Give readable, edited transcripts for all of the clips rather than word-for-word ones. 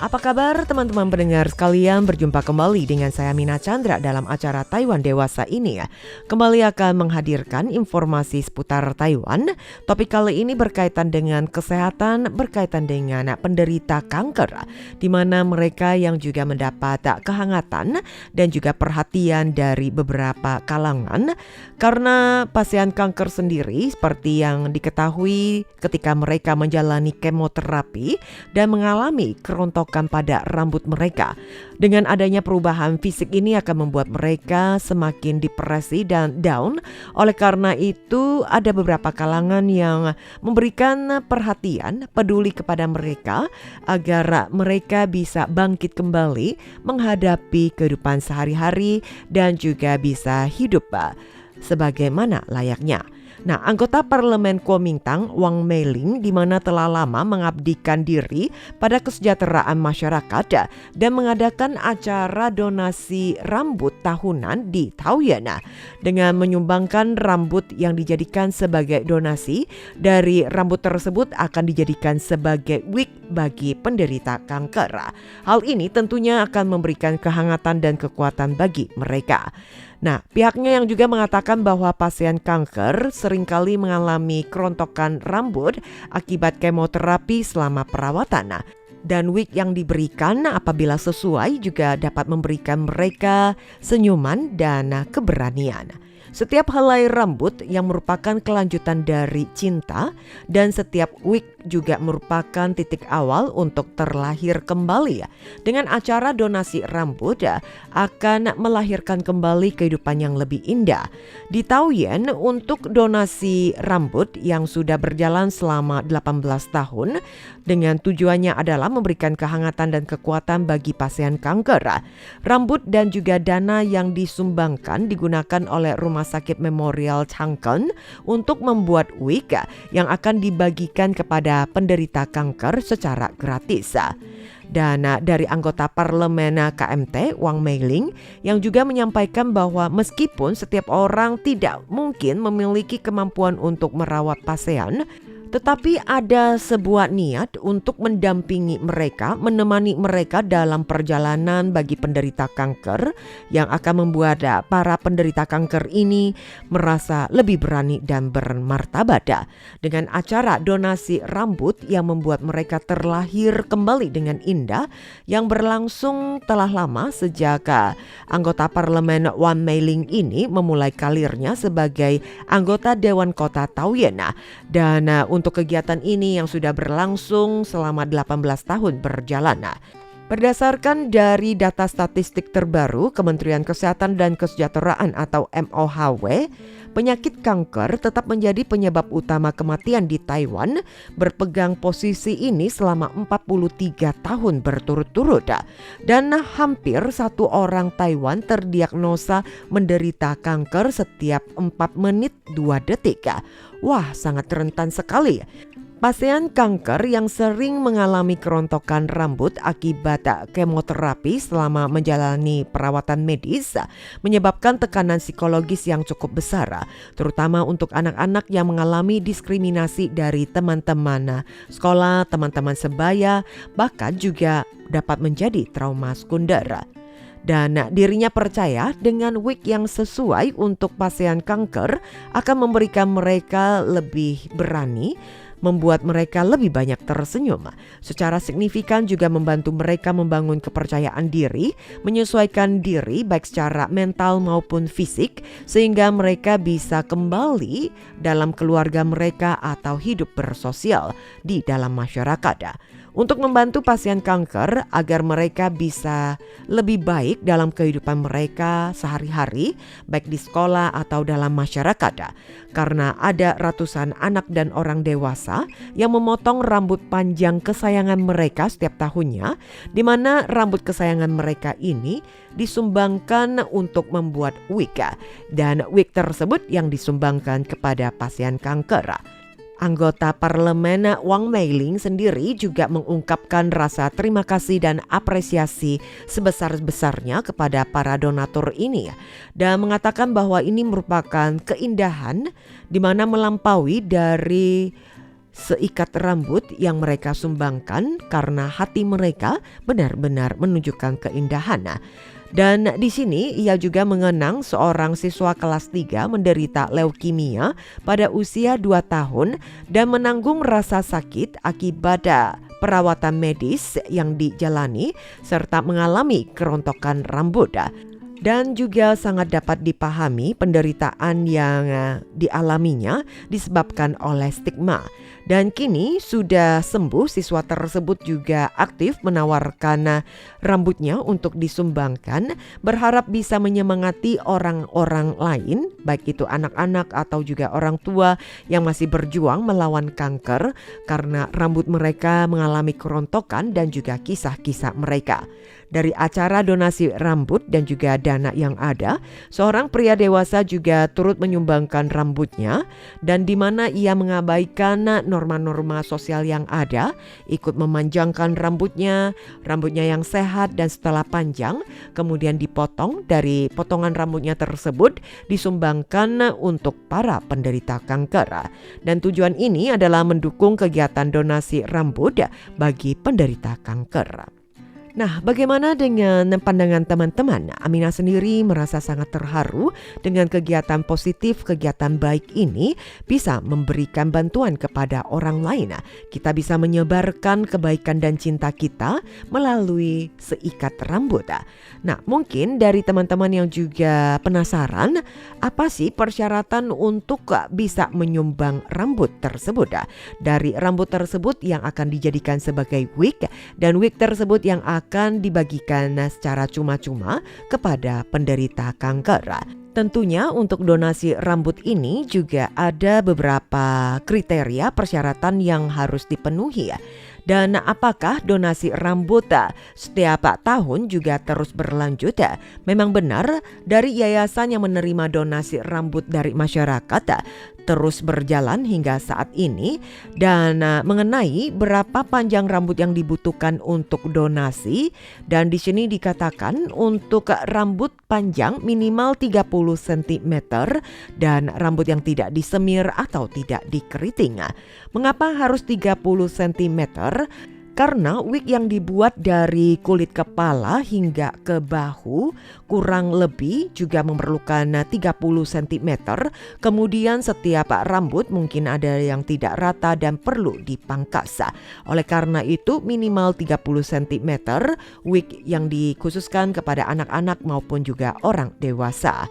Apa kabar teman-teman pendengar sekalian, berjumpa kembali dengan saya Mina Chandra dalam acara Taiwan Dewasa ini ya. Kembali akan menghadirkan informasi seputar Taiwan. Topik kali ini berkaitan dengan kesehatan, berkaitan dengan penderita kanker, di mana mereka yang juga mendapat kehangatan dan juga perhatian dari beberapa kalangan. Karena pasien kanker sendiri seperti yang diketahui ketika mereka menjalani kemoterapi dan mengalami kerontokan pada rambut mereka. Dengan adanya perubahan fisik ini akan membuat mereka semakin depresi dan down. Oleh karena itu ada beberapa kalangan yang memberikan perhatian, peduli kepada mereka agar mereka bisa bangkit kembali menghadapi kehidupan sehari-hari dan juga bisa hidup sebagaimana layaknya. Nah, anggota parlemen Kuomintang Wang Meiling di mana telah lama mengabdikan diri pada kesejahteraan masyarakat dan mengadakan acara donasi rambut tahunan di Taoyuan dengan menyumbangkan rambut yang dijadikan sebagai donasi. Dari rambut tersebut akan dijadikan sebagai wig bagi penderita kanker. Hal ini tentunya akan memberikan kehangatan dan kekuatan bagi mereka. Nah, pihaknya yang juga mengatakan bahwa pasien kanker seringkali mengalami kerontokan rambut akibat kemoterapi selama perawatan. Dan wig yang diberikan apabila sesuai juga dapat memberikan mereka senyuman dan keberanian. Setiap helai rambut yang merupakan kelanjutan dari cinta dan setiap wig juga merupakan titik awal untuk terlahir kembali. Dengan acara donasi rambut akan melahirkan kembali kehidupan yang lebih indah. Di Taoyuan untuk donasi rambut yang sudah berjalan selama 18 tahun dengan tujuannya adalah memberikan kehangatan dan kekuatan bagi pasien kanker. Rambut dan juga dana yang disumbangkan digunakan oleh Rumah Sakit Memorial Changken untuk membuat wig yang akan dibagikan kepada penderita kanker secara gratis. Dan dari anggota parlemen KMT Wang Meiling yang juga menyampaikan bahwa meskipun setiap orang tidak mungkin memiliki kemampuan untuk merawat pasien, tetapi ada sebuah niat untuk mendampingi mereka, menemani mereka dalam perjalanan bagi penderita kanker yang akan membuat para penderita kanker ini merasa lebih berani dan bermartabat. Dengan acara donasi rambut yang membuat mereka terlahir kembali dengan indah yang berlangsung telah lama sejak anggota parlemen Wang Meiling ini memulai karirnya sebagai anggota Dewan Kota Taoyuan. Dan untuk kegiatan ini yang sudah berlangsung selama 18 tahun berjalan. Berdasarkan dari data statistik terbaru Kementerian Kesehatan dan Kesejahteraan atau MOHW, penyakit kanker tetap menjadi penyebab utama kematian di Taiwan, berpegang posisi ini selama 43 tahun berturut-turut. Dan hampir satu orang Taiwan terdiagnosa menderita kanker setiap 4 menit 2 detik. Wah, sangat rentan sekali. Pasien kanker yang sering mengalami kerontokan rambut akibat kemoterapi selama menjalani perawatan medis menyebabkan tekanan psikologis yang cukup besar, terutama untuk anak-anak yang mengalami diskriminasi dari teman-teman sekolah, teman-teman sebaya, bahkan juga dapat menjadi trauma sekunder. Dan dirinya percaya dengan wig yang sesuai untuk pasien kanker akan memberikan mereka lebih berani, membuat mereka lebih banyak tersenyum. Secara signifikan juga membantu mereka membangun kepercayaan diri, menyesuaikan diri baik secara mental maupun fisik, sehingga mereka bisa kembali dalam keluarga mereka atau hidup bersosial di dalam masyarakat. Untuk membantu pasien kanker agar mereka bisa lebih baik dalam kehidupan mereka sehari-hari, baik di sekolah atau dalam masyarakat. Karena ada ratusan anak dan orang dewasa yang memotong rambut panjang kesayangan mereka setiap tahunnya, di mana rambut kesayangan mereka ini disumbangkan untuk membuat wig, dan wig tersebut yang disumbangkan kepada pasien kanker. Anggota parlemen Wang Meiling sendiri juga mengungkapkan rasa terima kasih dan apresiasi sebesar-besarnya kepada para donatur ini dan mengatakan bahwa ini merupakan keindahan di mana melampaui dari seikat rambut yang mereka sumbangkan karena hati mereka benar-benar menunjukkan keindahan. Dan di sini ia juga mengenang seorang siswa kelas 3 menderita leukemia pada usia 2 tahun dan menanggung rasa sakit akibat perawatan medis yang dijalani serta mengalami kerontokan rambut. Dan juga sangat dapat dipahami penderitaan yang dialaminya disebabkan oleh stigma. Dan kini sudah sembuh, siswa tersebut juga aktif menawarkan rambutnya untuk disumbangkan, berharap bisa menyemangati orang-orang lain, baik itu anak-anak atau juga orang tua yang masih berjuang melawan kanker karena rambut mereka mengalami kerontokan dan juga kisah-kisah mereka. Dari acara donasi rambut dan juga dana yang ada, seorang pria dewasa juga turut menyumbangkan rambutnya dan di mana ia mengabaikan norma-norma sosial yang ada, ikut memanjangkan rambutnya yang sehat dan setelah panjang kemudian dipotong. Dari potongan rambutnya tersebut disumbangkan untuk para penderita kanker. Dan tujuan ini adalah mendukung kegiatan donasi rambut bagi penderita kanker. Nah, bagaimana dengan pandangan teman-teman? Aminah sendiri merasa sangat terharu dengan kegiatan positif, kegiatan baik ini bisa memberikan bantuan kepada orang lain. Kita bisa menyebarkan kebaikan dan cinta kita melalui seikat rambut. Nah, mungkin dari teman-teman yang juga penasaran, apa sih persyaratan untuk bisa menyumbang rambut tersebut? Dari rambut tersebut yang akan dijadikan sebagai wig dan wig tersebut yang akan dibagikan secara cuma-cuma kepada penderita kanker. Tentunya untuk donasi rambut ini juga ada beberapa kriteria persyaratan yang harus dipenuhi. Dan apakah donasi rambut setiap tahun juga terus berlanjut? Memang benar, dari yayasan yang menerima donasi rambut dari masyarakat terus berjalan hingga saat ini. Dan mengenai berapa panjang rambut yang dibutuhkan untuk donasi, dan di sini dikatakan untuk rambut panjang minimal 30 cm dan rambut yang tidak disemir atau tidak dikeriting. Mengapa harus 30 cm? Karena wig yang dibuat dari kulit kepala hingga ke bahu kurang lebih juga memerlukan 30 cm. Kemudian setiap rambut mungkin ada yang tidak rata dan perlu dipangkas. Oleh karena itu minimal 30 cm wig yang dikhususkan kepada anak-anak maupun juga orang dewasa.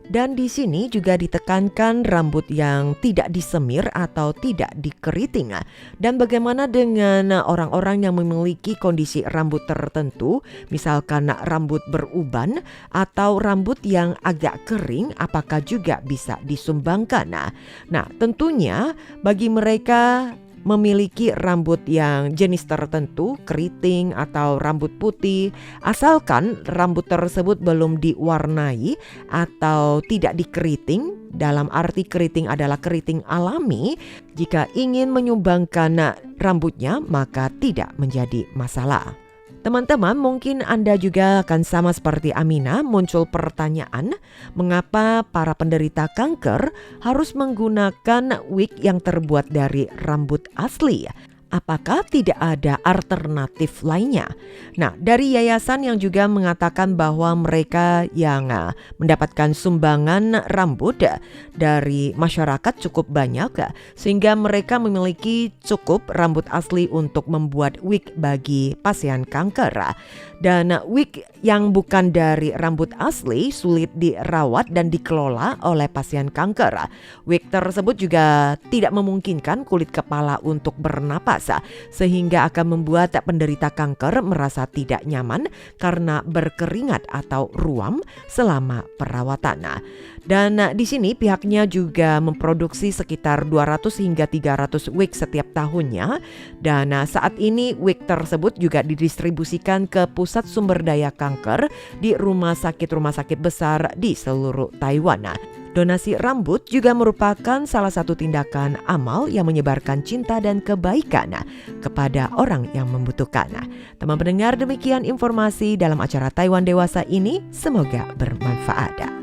Dan di sini juga ditekankan rambut yang tidak disemir atau tidak dikeriting. Dan bagaimana dengan orang-orang yang memiliki kondisi rambut tertentu, misalkan rambut beruban atau rambut yang agak kering, apakah juga bisa disumbangkan? Nah, tentunya bagi mereka memiliki rambut yang jenis tertentu, keriting atau rambut putih, asalkan rambut tersebut belum diwarnai atau tidak dikeriting. Dalam arti keriting adalah keriting alami. Jika ingin menyumbangkan rambutnya maka tidak menjadi masalah. Teman-teman, mungkin Anda juga akan sama seperti Aminah, muncul pertanyaan mengapa para penderita kanker harus menggunakan wig yang terbuat dari rambut asli. Apakah tidak ada alternatif lainnya? Nah, dari yayasan yang juga mengatakan bahwa mereka yang mendapatkan sumbangan rambut dari masyarakat cukup banyak, sehingga mereka memiliki cukup rambut asli untuk membuat wig bagi pasien kanker. Dan wig yang bukan dari rambut asli sulit dirawat dan dikelola oleh pasien kanker. Wig tersebut juga tidak memungkinkan kulit kepala untuk bernapas, sehingga akan membuat penderita kanker merasa tidak nyaman karena berkeringat atau ruam selama perawatan. Dan di sini pihaknya juga memproduksi sekitar 200 hingga 300 wig setiap tahunnya. Dan saat ini wig tersebut juga didistribusikan ke pusat sumber daya kanker di rumah sakit besar di seluruh Taiwan. Donasi rambut juga merupakan salah satu tindakan amal yang menyebarkan cinta dan kebaikan kepada orang yang membutuhkan. Teman pendengar, demikian informasi dalam acara Taiwan Dewasa ini, semoga bermanfaat.